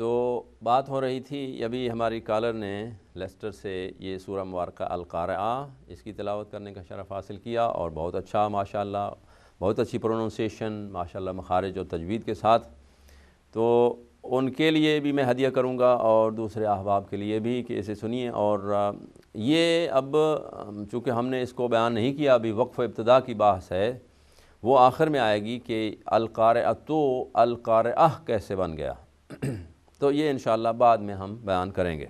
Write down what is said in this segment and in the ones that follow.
تو بات ہو رہی تھی، ابھی ہماری کالر نے لیسٹر سے یہ سورہ مبارکہ القارعہ اس کی تلاوت کرنے کا شرف حاصل کیا، اور بہت اچھا ماشاءاللہ، بہت اچھی پروننسیشن ماشاءاللہ، مخارج اور تجوید کے ساتھ۔ تو ان کے لیے بھی میں ہدیہ کروں گا اور دوسرے احباب کے لیے بھی کہ اسے سنیے۔ اور یہ اب چونکہ ہم نے اس کو بیان نہیں کیا، ابھی وقف ابتدا کی بحث ہے، وہ آخر میں آئے گی کہ القارعۃ القارعہ کیسے بن گیا۔ تو یہ انشاءاللہ بعد میں ہم بیان کریں گے۔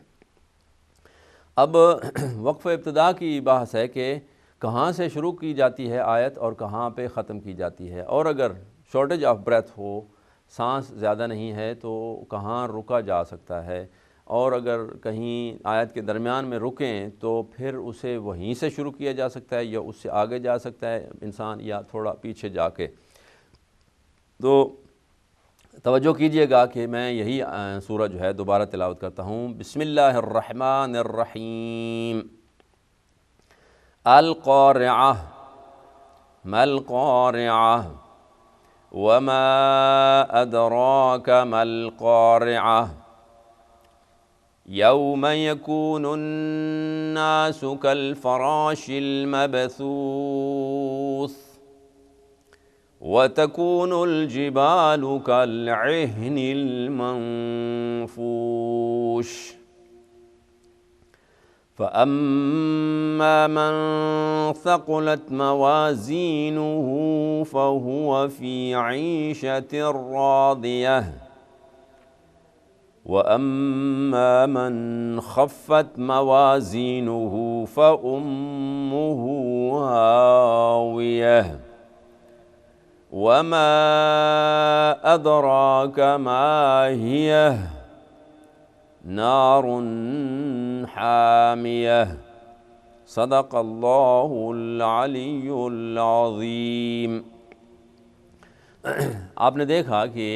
اب وقف ابتدا کی بحث ہے کہ کہاں سے شروع کی جاتی ہے آیت اور کہاں پہ ختم کی جاتی ہے، اور اگر شارٹیج آف بریتھ ہو، سانس زیادہ نہیں ہے، تو کہاں رکا جا سکتا ہے، اور اگر کہیں آیت کے درمیان میں رکیں تو پھر اسے وہیں سے شروع کیا جا سکتا ہے یا اس سے آگے جا سکتا ہے انسان، یا تھوڑا پیچھے جا کے۔ تو توجہ کیجئے گا کہ میں یہی سورہ جو ہے دوبارہ تلاوت کرتا ہوں۔ بسم اللہ الرحمن الرحیم۔ القارعہ ما القارعہ وما ادراک ما القارعہ یوم یکون الناس کالفراش المبثوث وَتَكُونُ الْجِبَالُ كَالْعِهْنِ الْمَنفُوشِ فَأَمَّا مَنْ ثَقُلَتْ مَوَازِينُهُ فَهُوَ فِي عِيشَةٍ رَاضِيَةٍ وَأَمَّا مَنْ خَفَّتْ مَوَازِينُهُ فَأُمُّهُ هَاوِيَةٌ وَمَا أَدْرَاكَ مَا هِيَهْ نَارٌ حَامِيَةٌ صدق اللہ العلی العظیم۔ آپ نے دیکھا کہ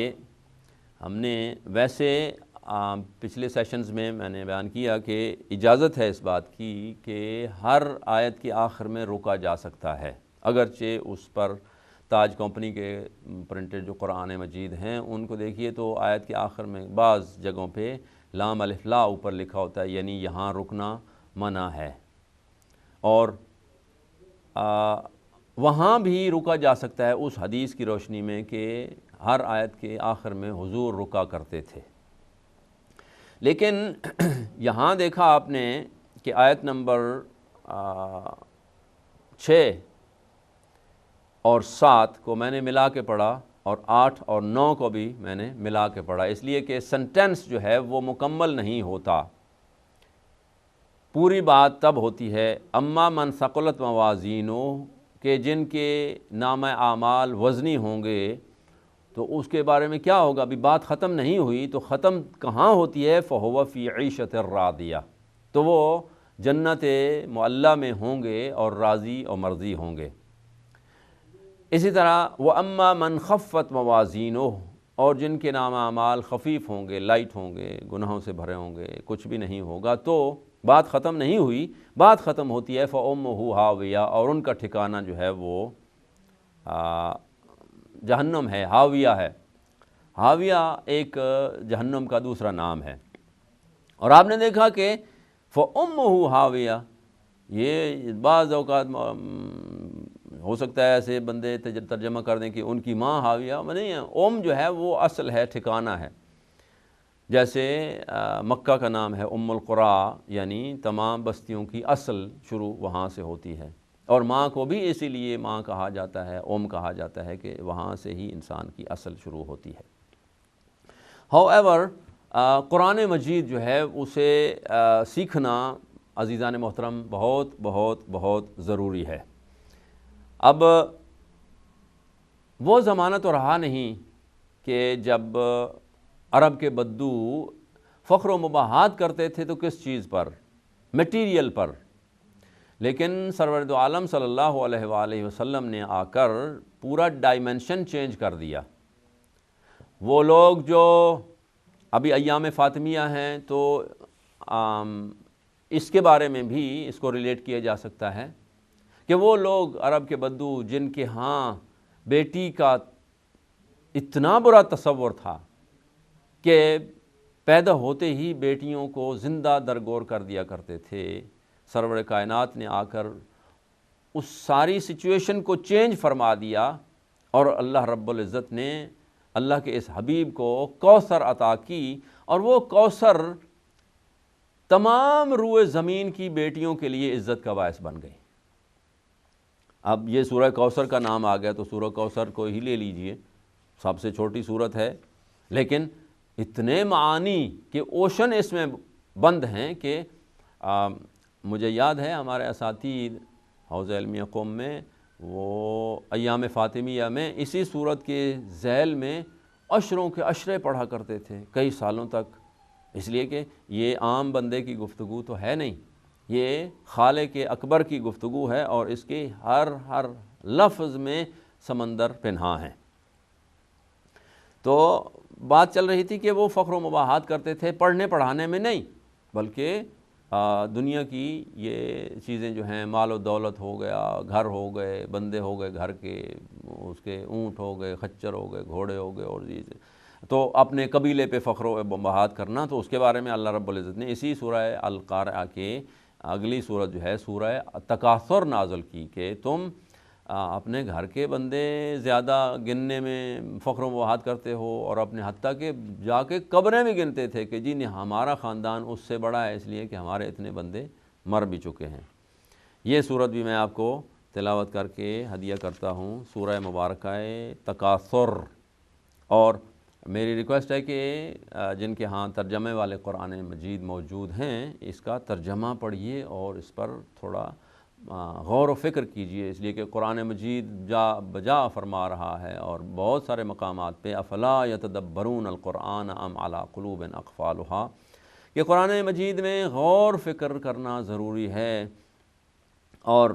ہم نے ویسے پچھلے سیشنز میں نے بیان کیا کہ اجازت ہے اس بات کی کہ ہر آیت کے آخر میں روکا جا سکتا ہے، اگرچہ اس پر تاج کمپنی کے پرنٹڈ جو قرآن مجید ہیں ان کو دیکھیے تو آیت کے آخر میں بعض جگہوں پہ لام الف لا اوپر لکھا ہوتا ہے، یعنی یہاں رکنا منع ہے، اور وہاں بھی رکا جا سکتا ہے اس حدیث کی روشنی میں کہ ہر آیت کے آخر میں حضور رکا کرتے تھے۔ لیکن یہاں دیکھا آپ نے کہ آیت نمبر 6 اور 7 کو میں نے ملا کے پڑھا، اور 8 اور 9 کو بھی میں نے ملا کے پڑھا، اس لیے کہ سنٹنس جو ہے وہ مکمل نہیں ہوتا۔ پوری بات تب ہوتی ہے اما من ثقلت موازینہ، کہ جن کے نامہ اعمال وزنی ہوں گے، تو اس کے بارے میں کیا ہوگا؟ ابھی بات ختم نہیں ہوئی، تو ختم کہاں ہوتی ہے؟ فَهُوَ فِي عِيشَةٍ رَاضِيَةٍ، تو وہ جنت معلیٰ میں ہوں گے اور راضی اور مرضی ہوں گے۔ اسی طرح وَأَمَّا مَنْ خَفَّتْ مَوَازِينُهُ، اور جن کے نام اعمال خفیف ہوں گے، لائٹ ہوں گے، گناہوں سے بھرے ہوں گے، کچھ بھی نہیں ہوگا، تو بات ختم نہیں ہوئی، بات ختم ہوتی ہے فَأُمُّهُ هَاوِيَةٌ، اور ان کا ٹھکانہ جو ہے وہ جہنم ہے، ہاویہ ہے۔ ہاویہ ایک جہنم کا دوسرا نام ہے۔ اور آپ نے دیکھا کہ فَأُمُّهُ هَاوِيَةٌ، یہ بعض اوقات ہو سکتا ہے ایسے بندے ترجمہ کر دیں کہ ان کی ماں ہاویہ، نہیں ہے، جو ہے وہ اصل ہے، ٹھکانہ ہے۔ جیسے مکہ کا نام ہے ام القریٰ، یعنی تمام بستیوں کی اصل شروع وہاں سے ہوتی ہے، اور ماں کو بھی اسی لیے ماں کہا جاتا ہے، کہا جاتا ہے کہ وہاں سے ہی انسان کی اصل شروع ہوتی ہے۔ however قرآن مجید جو ہے اسے سیکھنا عزیزان محترم بہت بہت بہت ضروری ہے۔ اب وہ زمانہ تو رہا نہیں کہ جب عرب کے بدو فخر و مباحات کرتے تھے، تو کس چیز پر؟ میٹیریل پر۔ لیکن سرور دو عالم صلی اللہ علیہ وآلہ وسلم نے آ کر پورا ڈائمنشن چینج کر دیا۔ وہ لوگ جو ابھی ایام فاطمیہ ہیں، تو اس کے بارے میں بھی اس کو ریلیٹ کیا جا سکتا ہے کہ وہ لوگ عرب کے بدو جن کے ہاں بیٹی کا اتنا برا تصور تھا کہ پیدا ہوتے ہی بیٹیوں کو زندہ درگور کر دیا کرتے تھے۔ سرور کائنات نے آ کر اس ساری سچویشن کو چینج فرما دیا، اور اللہ رب العزت نے اللہ کے اس حبیب کو کوثر عطا کی، اور وہ کوثر تمام روئے زمین کی بیٹیوں کے لیے عزت کا باعث بن گئی۔ اب یہ سورہ کوثر کا نام آ گیا تو سورہ کوثر کو ہی لے لیجئے، سب سے چھوٹی سورت ہے، لیکن اتنے معانی کہ اوشن اس میں بند ہیں کہ مجھے یاد ہے ہمارے اساتید حوزہ علمیہ قوم میں وہ ایام فاطمیہ میں اسی سورت کے ذیل میں عشروں کے عشرے پڑھا کرتے تھے کئی سالوں تک، اس لیے کہ یہ عام بندے کی گفتگو تو ہے نہیں، یہ خالق اکبر کی گفتگو ہے، اور اس کے ہر لفظ میں سمندر پنہاں ہے۔ تو بات چل رہی تھی کہ وہ فخر و مباحات کرتے تھے پڑھنے پڑھانے میں نہیں، بلکہ دنیا کی یہ چیزیں جو ہیں، مال و دولت ہو گیا، گھر ہو گئے، بندے ہو گئے گھر کے، اس کے اونٹ ہو گئے، خچر ہو گئے، گھوڑے ہو گئے، اور چیزیں، تو اپنے قبیلے پہ فخر و مباحات کرنا، تو اس کے بارے میں اللہ رب العزت نے اسی سورہ القارعہ کے اگلی سورت جو ہے سورہ تکاثر نازل کی کہ تم اپنے گھر کے بندے زیادہ گننے میں فخر و مباحات کرتے ہو، اور اپنے حتیٰ کہ جا کے قبریں بھی گنتے تھے کہ جی نہیں ہمارا خاندان اس سے بڑا ہے، اس لیے کہ ہمارے اتنے بندے مر بھی چکے ہیں۔ یہ سورت بھی میں آپ کو تلاوت کر کے ہدیہ کرتا ہوں، سورہ مبارکہ تکاثر۔ اور میری ریکویسٹ ہے کہ جن کے ہاں ترجمے والے قرآن مجید موجود ہیں، اس کا ترجمہ پڑھیے اور اس پر تھوڑا غور و فکر کیجئے، اس لیے کہ قرآن مجید جا بجا فرما رہا ہے، اور بہت سارے مقامات پہ افلا یتدبرون القرآن ام علی قلوب اقفالها، کہ قرآن مجید میں غور فکر کرنا ضروری ہے، اور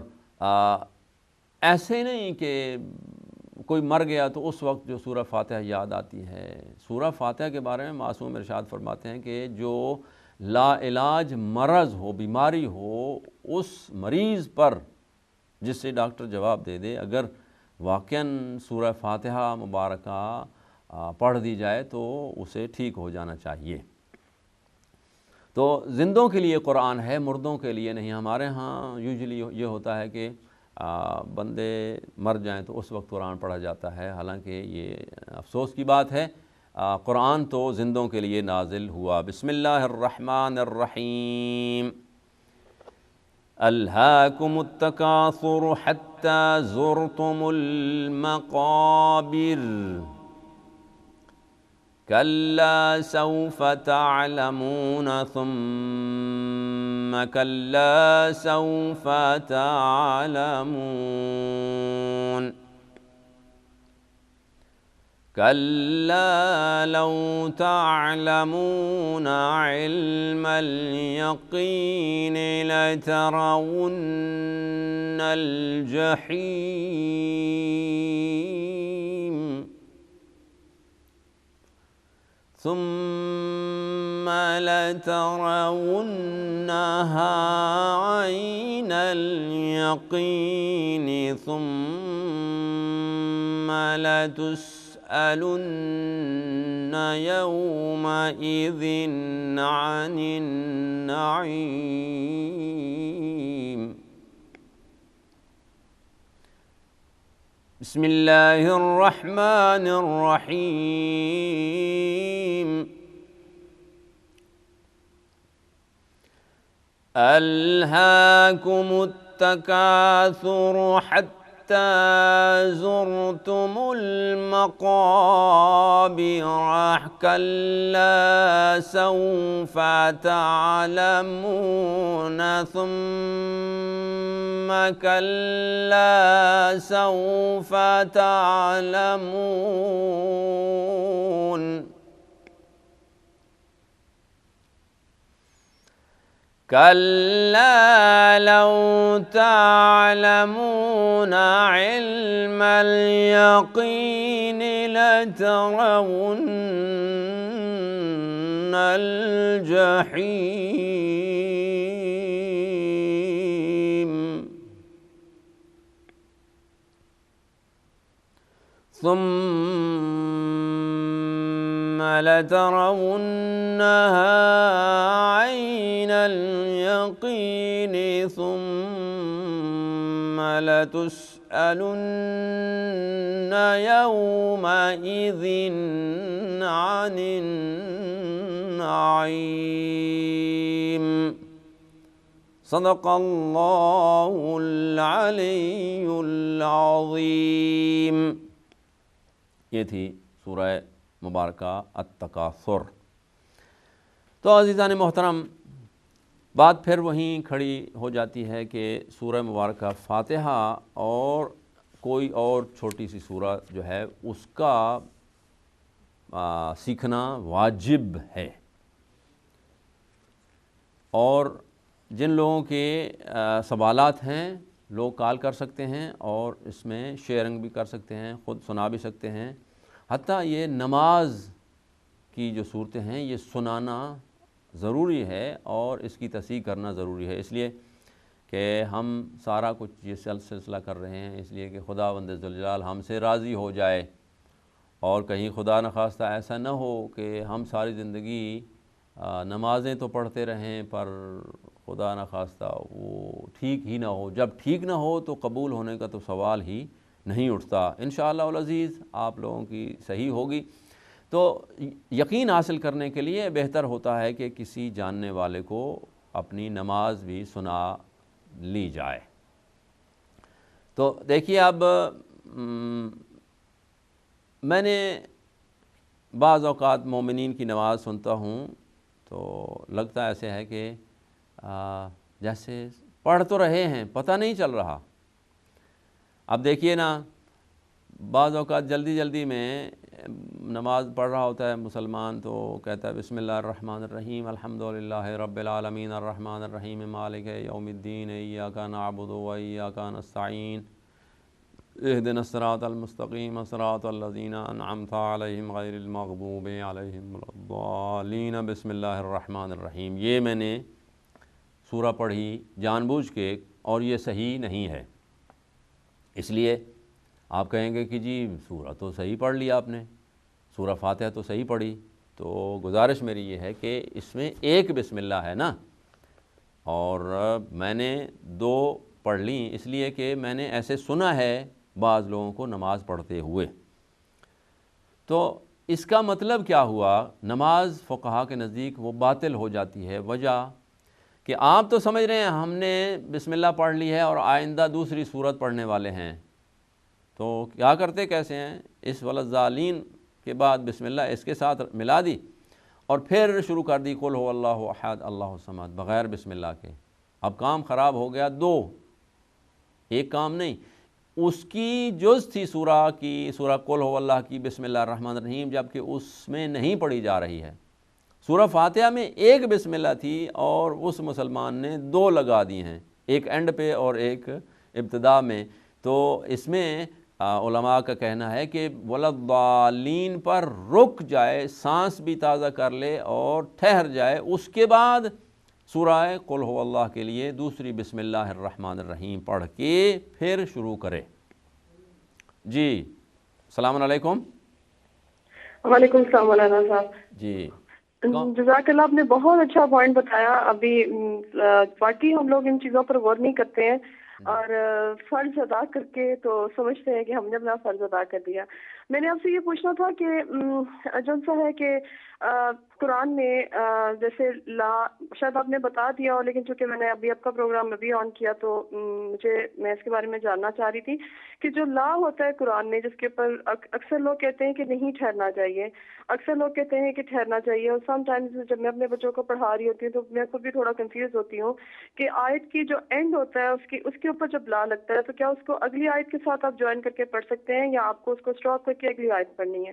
ایسے نہیں کہ کوئی مر گیا تو اس وقت جو سورہ فاتحہ یاد آتی ہے۔ سورہ فاتحہ کے بارے میں معصوم ارشاد فرماتے ہیں کہ جو لا علاج مرض ہو، بیماری ہو، اس مریض پر جس سے ڈاکٹر جواب دے دے، اگر واقعاً سورہ فاتحہ مبارکہ پڑھ دی جائے تو اسے ٹھیک ہو جانا چاہیے۔ تو زندوں کے لیے قرآن ہے، مردوں کے لیے نہیں۔ ہمارے ہاں یوجولی یہ ہوتا ہے کہ بندے مر جائیں تو اس وقت قرآن پڑھا جاتا ہے، حالانکہ یہ افسوس کی بات ہے، قرآن تو زندوں کے لیے نازل ہوا۔ بسم اللہ الرحمن الرحیم۔ الہاکم التکاثر حتی زرتم المقابر، کلا سوف تعلمون ثم کلا سوف تعلمون، کلا لو تعلمون علم اليقین لترون الجحیم، ثم لترونها عین اليقین، ثم لتسألن یومئذ عن النعیم۔ بسم اللہ الرحمن الرحیم۔ الہاکم التکاثر حتی زرتم المقابر، کلا سوف تعلمون ثم کلا سوف تعلمون، کلا لو تعلمون علم اليقین لترون الجحیم، ثم لترونها عين اليقين ثم لتسألن يومئذ عن النعيم صدق اللہ العلی العظیم۔ یہ تھی سورہ مبارکہ التکاثر۔ تو عزیزان محترم، بات پھر وہیں کھڑی ہو جاتی ہے کہ سورہ مبارکہ فاتحہ اور کوئی اور چھوٹی سی سورہ جو ہے اس کا سیکھنا واجب ہے، اور جن لوگوں کے سوالات ہیں لوگ کال کر سکتے ہیں اور اس میں شیئرنگ بھی کر سکتے ہیں، خود سنا بھی سکتے ہیں۔ حتیٰ یہ نماز کی جو صورتیں ہیں یہ سنانا ضروری ہے اور اس کی تصحیح کرنا ضروری ہے، اس لیے کہ ہم سارا کچھ یہ سلسلہ کر رہے ہیں اس لیے کہ خداوند ذوالجلال ہم سے راضی ہو جائے، اور کہیں خدا نخواستہ ایسا نہ ہو کہ ہم ساری زندگی نمازیں تو پڑھتے رہیں پر خدا نخواستہ وہ ٹھیک ہی نہ ہو۔ جب ٹھیک نہ ہو تو قبول ہونے کا تو سوال ہی نہیں اٹھتا۔ انشاءاللہ العزیز آپ لوگوں کی صحیح ہوگی۔ تو یقین حاصل کرنے کے لیے بہتر ہوتا ہے کہ کسی جاننے والے کو اپنی نماز بھی سنا لی جائے۔ تو دیکھیے، اب میں نے بعض اوقات مومنین کی نماز سنتا ہوں تو لگتا ایسے ہے کہ جیسے پڑھ تو رہے ہیں، پتہ نہیں چل رہا۔ اب دیکھیے نا، بعض اوقات جلدی میں نماز پڑھ رہا ہوتا ہے مسلمان تو کہتا ہے بسم اللہ الرحمن الرحیم الحمدللہ رب العالمین الرحمن الرحیم مالک یوم الدین ایاک نعبد و ایاک نستعین اہدنا الصراط المستقیم صراط الذین انعمت علیہم غیر المغضوب علیہم ولا الضالین بسم اللہ الرحمن الرحیم۔ یہ میں نے سورہ پڑھی جان بوجھ کے، اور یہ صحیح نہیں ہے۔ اس لیے آپ کہیں گے کہ جی سورہ تو صحیح پڑھ لیا آپ نے، سورہ فاتحہ تو صحیح پڑھی، تو گزارش میری یہ ہے کہ اس میں ایک بسم اللہ ہے نا، اور میں نے دو پڑھ لیں اس لیے کہ میں نے ایسے سنا ہے بعض لوگوں کو نماز پڑھتے ہوئے۔ تو اس کا مطلب کیا ہوا؟ نماز فقہا کے نزدیک وہ باطل ہو جاتی ہے۔ وجہ کہ آپ تو سمجھ رہے ہیں ہم نے بسم اللہ پڑھ لی ہے اور آئندہ دوسری سورت پڑھنے والے ہیں، تو کیا کرتے کیسے ہیں؟ اس والضالین کے بعد بسم اللہ اس کے ساتھ ملا دی اور پھر شروع کر دی قل هو اللہ احد اللہ الصمد بغیر بسم اللہ کے۔ اب کام خراب ہو گیا، دو، ایک کام نہیں۔ اس کی جز تھی سورہ قل هو اللہ کی بسم اللہ الرحمن الرحیم، جبکہ اس میں نہیں پڑھی جا رہی ہے۔ سورہ فاتحہ میں ایک بسم اللہ تھی اور اس مسلمان نے دو لگا دی ہیں، ایک اینڈ پہ اور ایک ابتدا میں۔ تو اس میں علماء کا کہنا ہے کہ ولضالین پر رک جائے، سانس بھی تازہ کر لے اور ٹھہر جائے، اس کے بعد سورہ قل هو اللہ کے لیے دوسری بسم اللہ الرحمن الرحیم پڑھ کے پھر شروع کرے۔ جی السلام علیکم۔ وعلیکم السلام مولانا صاحب۔ جی جزاک اللہ، آپ نے بہت اچھا پوائنٹ بتایا۔ ابھی واقعی ہم لوگ ان چیزوں پر غور نہیں کرتے ہیں اور فرض ادا کر کے تو سمجھتے ہیں کہ ہم نے اپنا فرض ادا کر دیا۔ میں نے آپ سے یہ پوچھنا تھا کہ جو سا ہے کہ قرآن میں جیسے لا، شاید آپ نے بتا دیا ہو لیکن چونکہ میں نے ابھی آپ کا پروگرام ابھی آن کیا تو میں اس کے بارے میں جاننا چاہ رہی تھی کہ جو لا ہوتا ہے قرآن میں جس کے اوپر اکثر لوگ کہتے ہیں کہ نہیں ٹھہرنا چاہیے، اکثر لوگ کہتے ہیں کہ ٹھہرنا چاہیے، اور سم ٹائمز جب میں اپنے بچوں کو پڑھا رہی ہوتی ہوں تو میں خود بھی تھوڑا کنفیوز ہوتی ہوں کہ آیت کی جو اینڈ ہوتا ہے اس کے اوپر جب لا لگتا ہے تو کیا اس کو اگلی آیت کے ساتھ آپ جوائن کر کے پڑھ سکتے ہیں یا آپ کو اس کو اسٹاپ کر کے اگلی آیت پڑھنی ہے؟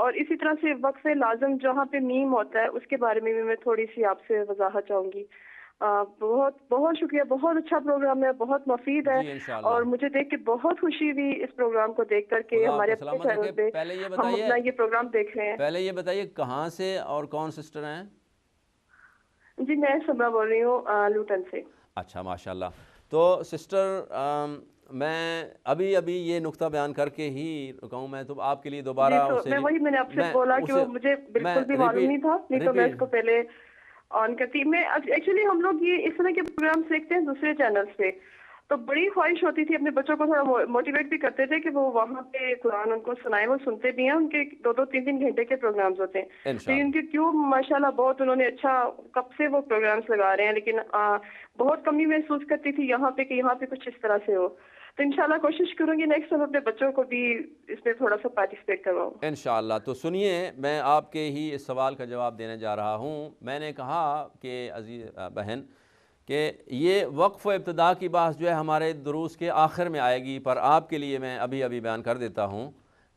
اور اسی طرح سے وقف لازم جہاں پہ میم ہوتا ہے اس کے بارے میں بھی میں تھوڑی سی آپ سے وضاحت چاہوں گی۔ بہت بہت شکریہ، بہت اچھا پروگرام ہے، بہت مفید ہے، اور مجھے دیکھ کے بہت خوشی ہوئی اس پروگرام کو دیکھ کر کے ہمارے اپنے چینل پہ ہم اپنا یہ پروگرام دیکھ رہے ہیں۔ پہلے یہ بتائیے کہاں سے اور کون سسٹر ہیں؟ جی میں سبرا بول رہی ہوں لوٹن سے۔ اچھا ماشاءاللہ۔ تو سسٹر میں ابھی یہ نقطہ بیان کر کے ہی کہوں، میں تو آپ کے لیے جی دوبارہ تو اسے میں وہی میں نے آپ سے بولا کہ وہ مجھے بالکل بھی معلوم نہیں تھا، نہیں تو میں اس کو پہلے آن کرتی. میں ایکچولی ہم لوگ یہ اس طرح کے پروگرامس دیکھتے ہیں دوسرے چینلز پہ، تو بڑی خواہش ہوتی تھی، اپنے بچوں کو تھوڑا موٹیویٹ بھی کرتے تھے کہ وہ وہاں پہ قرآن ان کو سنائیں، وہ سنتے بھی ہیں. ان کے 2-3 گھنٹے کے پروگرامز ہوتے ہیں. تو انشاءاللہ ان کے ٹیوب ماشاءاللہ بہت انہوں نے اچھا کب سے وہ پروگرامس لگا رہے ہیں، لیکن بہت کمی محسوس کرتی تھی یہاں پہ کہ یہاں پہ کچھ اس طرح سے ہو. تو انشاءاللہ کوشش کروں گی نیکسٹ ٹائم اپنے بچوں کو بھی اس میں تھوڑا سا پارٹیسپیٹ کرواؤں. انشاءاللہ. تو سنیے، میں آپ کے ہی اس سوال کا جواب دینے جا رہا ہوں. میں نے کہا کہ عزیز بہن کہ یہ وقف و ابتدا کی بات جو ہے ہمارے دروس کے آخر میں آئے گی، پر آپ کے لیے میں ابھی بیان کر دیتا ہوں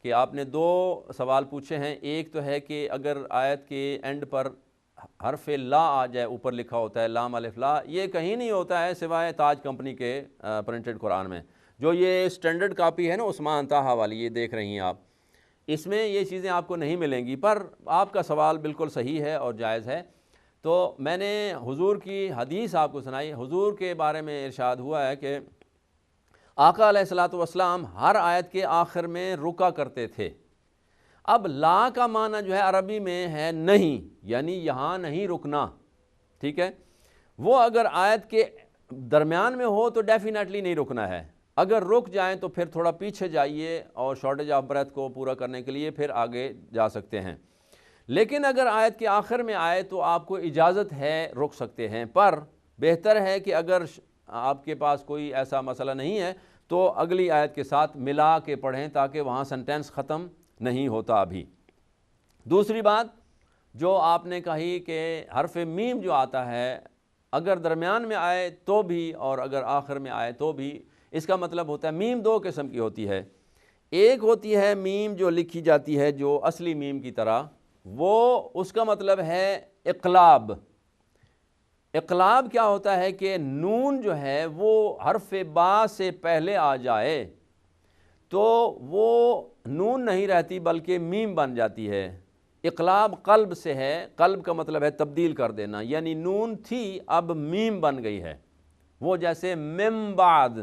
کہ آپ نے 2 سوال پوچھے ہیں. ایک تو ہے کہ اگر آیت کے اینڈ پر حرف لا آ جائے، اوپر لکھا ہوتا ہے لام الف لا، یہ کہیں نہیں ہوتا ہے سوائے تاج کمپنی کے پرنٹڈ قرآن میں. جو یہ سٹینڈرڈ کاپی ہے نا عثمان طٰہٰ والی، یہ دیکھ رہی ہیں آپ، اس میں یہ چیزیں آپ کو نہیں ملیں گی. پر آپ کا سوال بالکل صحیح ہے اور جائز ہے. تو میں نے حضور کی حدیث آپ کو سنائی. حضور کے بارے میں ارشاد ہوا ہے کہ آقا علیہ الصلوۃ والسلام ہر آیت کے آخر میں رکا کرتے تھے. اب لا کا معنی جو ہے عربی میں ہے نہیں، یعنی یہاں نہیں رکنا، ٹھیک ہے. وہ اگر آیت کے درمیان میں ہو تو ڈیفینیٹلی نہیں رکنا ہے. اگر رک جائیں تو پھر تھوڑا پیچھے جائیے اور شارٹیج آف بریتھ کو پورا کرنے کے لیے پھر آگے جا سکتے ہیں. لیکن اگر آیت کے آخر میں آئے تو آپ کو اجازت ہے، رک سکتے ہیں. پر بہتر ہے کہ اگر آپ کے پاس کوئی ایسا مسئلہ نہیں ہے تو اگلی آیت کے ساتھ ملا کے پڑھیں تاکہ وہاں سنٹینس ختم نہیں ہوتا ابھی. دوسری بات جو آپ نے کہی کہ حرف میم جو آتا ہے اگر درمیان میں آئے تو بھی اور اگر آخر میں آئے تو بھی، اس کا مطلب ہوتا ہے میم 2 قسم کی ہوتی ہے. ایک ہوتی ہے میم جو لکھی جاتی ہے جو اصلی میم کی طرح، وہ اس کا مطلب ہے اقلاب. اقلاب کیا ہوتا ہے کہ نون جو ہے وہ حرف با سے پہلے آ جائے تو وہ نون نہیں رہتی بلکہ میم بن جاتی ہے. اقلاب قلب سے ہے، قلب کا مطلب ہے تبدیل کر دینا، یعنی نون تھی اب میم بن گئی ہے. وہ جیسے من بعد،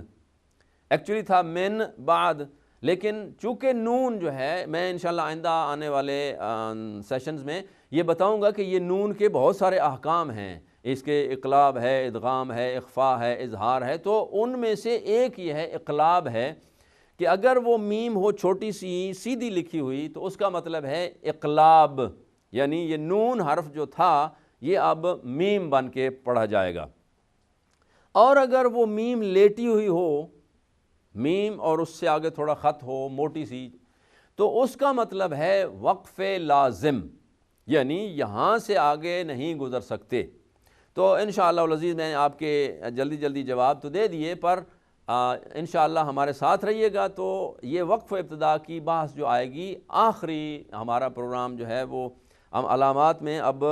ایکچولی تھا من بعد، لیکن چونکہ نون جو ہے، میں انشاءاللہ آئندہ آنے والے سیشنز میں یہ بتاؤں گا کہ یہ نون کے بہت سارے احکام ہیں. اس کے اقلاب ہے، ادغام ہے، اخفاء ہے، اظہار ہے. تو ان میں سے ایک یہ ہے اقلاب ہے کہ اگر وہ میم ہو چھوٹی سی سیدھی لکھی ہوئی تو اس کا مطلب ہے اقلاب، یعنی یہ نون حرف جو تھا یہ اب میم بن کے پڑھا جائے گا. اور اگر وہ میم لیٹی ہوئی ہو، میم اور اس سے آگے تھوڑا خط ہو موٹی سی، تو اس کا مطلب ہے وقف لازم، یعنی یہاں سے آگے نہیں گزر سکتے. تو انشاءاللہ العزیز میں نے آپ کے جلدی جواب تو دے دیے، پر انشاءاللہ ہمارے ساتھ رہیے گا تو یہ وقف و ابتدا کی بحث جو آئے گی، آخری ہمارا پروگرام جو ہے وہ ہم علامات میں اب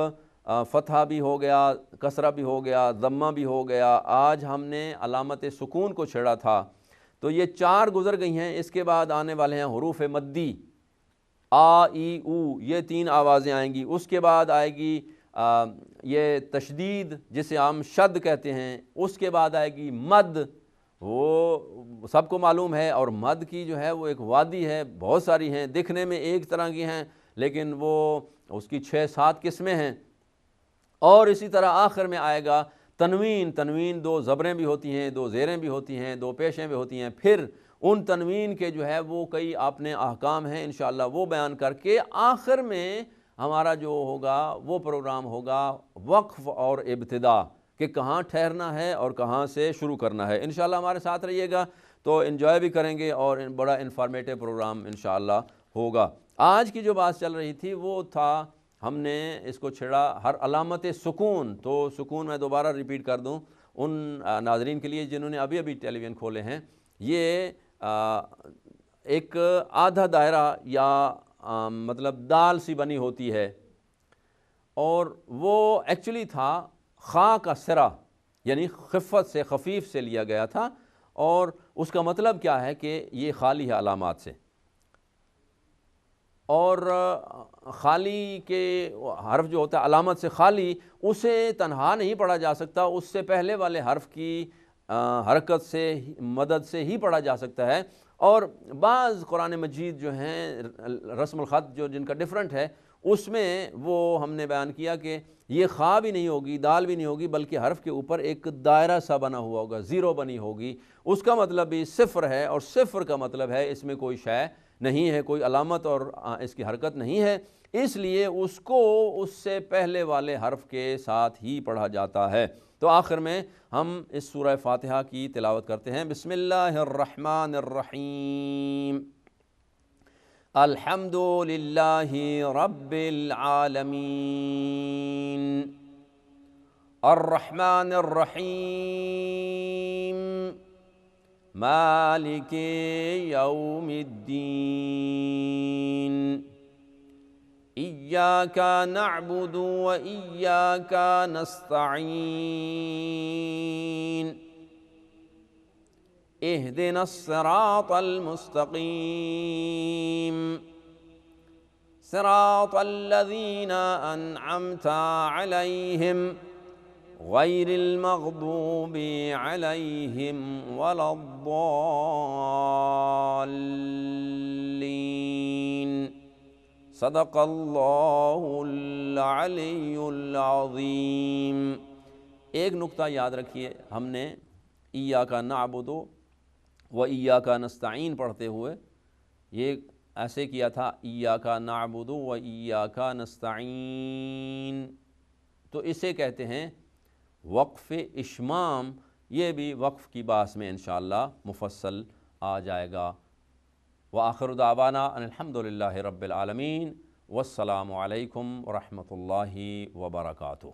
فتحہ بھی ہو گیا، کسرہ بھی ہو گیا، ضمہ بھی ہو گیا. آج ہم نے علامت سکون کو چھیڑا تھا، تو یہ 4 گزر گئی ہیں. اس کے بعد آنے والے ہیں حروف مدی، آ ای او، یہ 3 آوازیں آئیں گی. اس کے بعد آئے گی یہ تشدید جسے ہم شد کہتے ہیں. اس کے بعد آئے گی مد، وہ سب کو معلوم ہے، اور مد کی جو ہے وہ ایک وادی ہے، بہت ساری ہیں، دکھنے میں ایک طرح کی ہیں لیکن وہ اس کی 6-7 قسمیں ہیں. اور اسی طرح آخر میں آئے گا تنوین. تنوین 2 زبریں بھی ہوتی ہیں، 2 زیریں بھی ہوتی ہیں، 2 پیشیں بھی ہوتی ہیں. پھر ان تنوین کے جو ہے وہ کئی اپنے احکام ہیں، انشاءاللہ وہ بیان کر کے آخر میں ہمارا جو ہوگا وہ پروگرام ہوگا وقف اور ابتدا، کہ کہاں ٹھہرنا ہے اور کہاں سے شروع کرنا ہے. انشاءاللہ ہمارے ساتھ رہیے گا تو انجوائے بھی کریں گے اور بڑا انفارمیٹیو پروگرام انشاءاللہ ہوگا. آج کی جو بات چل رہی تھی وہ تھا، ہم نے اس کو چھڑا ہر علامت سکون. تو سکون میں دوبارہ ریپیٹ کر دوں ان ناظرین کے لیے جنہوں نے ابھی ٹیلی ویژن کھولے ہیں. یہ ایک آدھا دائرہ یا مطلب دال سی بنی ہوتی ہے، اور وہ ایکچولی تھا خا کا سرا، یعنی خفت سے، خفیف سے لیا گیا تھا. اور اس کا مطلب کیا ہے کہ یہ خالی ہے علامات سے. اور خالی کے حرف جو ہوتا ہے علامت سے خالی، اسے تنہا نہیں پڑھا جا سکتا، اس سے پہلے والے حرف کی حرکت سے مدد سے ہی پڑھا جا سکتا ہے، اور بعض قرآن مجید جو ہیں رسم الخط جو جن کا ڈیفرنٹ ہے، اس میں وہ ہم نے بیان کیا کہ یہ خا بھی نہیں ہوگی، دال بھی نہیں ہوگی، بلکہ حرف کے اوپر ایک دائرہ سا بنا ہوا ہوگا، زیرو بنی ہوگی، اس کا مطلب بھی صفر ہے، اور صفر کا مطلب ہے اس میں کوئی شے نہیں ہے، کوئی علامت اور اس کی حرکت نہیں ہے، اس لیے اس کو اس سے پہلے والے حرف کے ساتھ ہی پڑھا جاتا ہے۔ تو آخر میں ہم اس سورہ فاتحہ کی تلاوت کرتے ہیں۔ بسم اللہ الرحمن الرحیم، الحمد للہ رب العالمین، الرحمن الرحیم، مالک یوم الدین، ایاک نعبد و ایاک نستعین، اہدنا الصراط المستقیم، صراط الذین انعمت علیہم غیر المغضوب علیہم ولا الضالین، صدق اللہ العلی العظیم۔ ایک نقطہ یاد رکھیے، ہم نے ایاک نعبد و ایاک نستعین پڑھتے ہوئے یہ ایسے کیا تھا، ایاک نعبد و ایاک نستعین، تو اسے کہتے ہیں وقف اشمام، یہ بھی وقف کی باس میں انشاءاللہ مفصل آ جائے گا۔ وآخر دعوانا ان الحمدللہ رب العالمین، والسلام علیکم ورحمۃ اللہ وبرکاتہ۔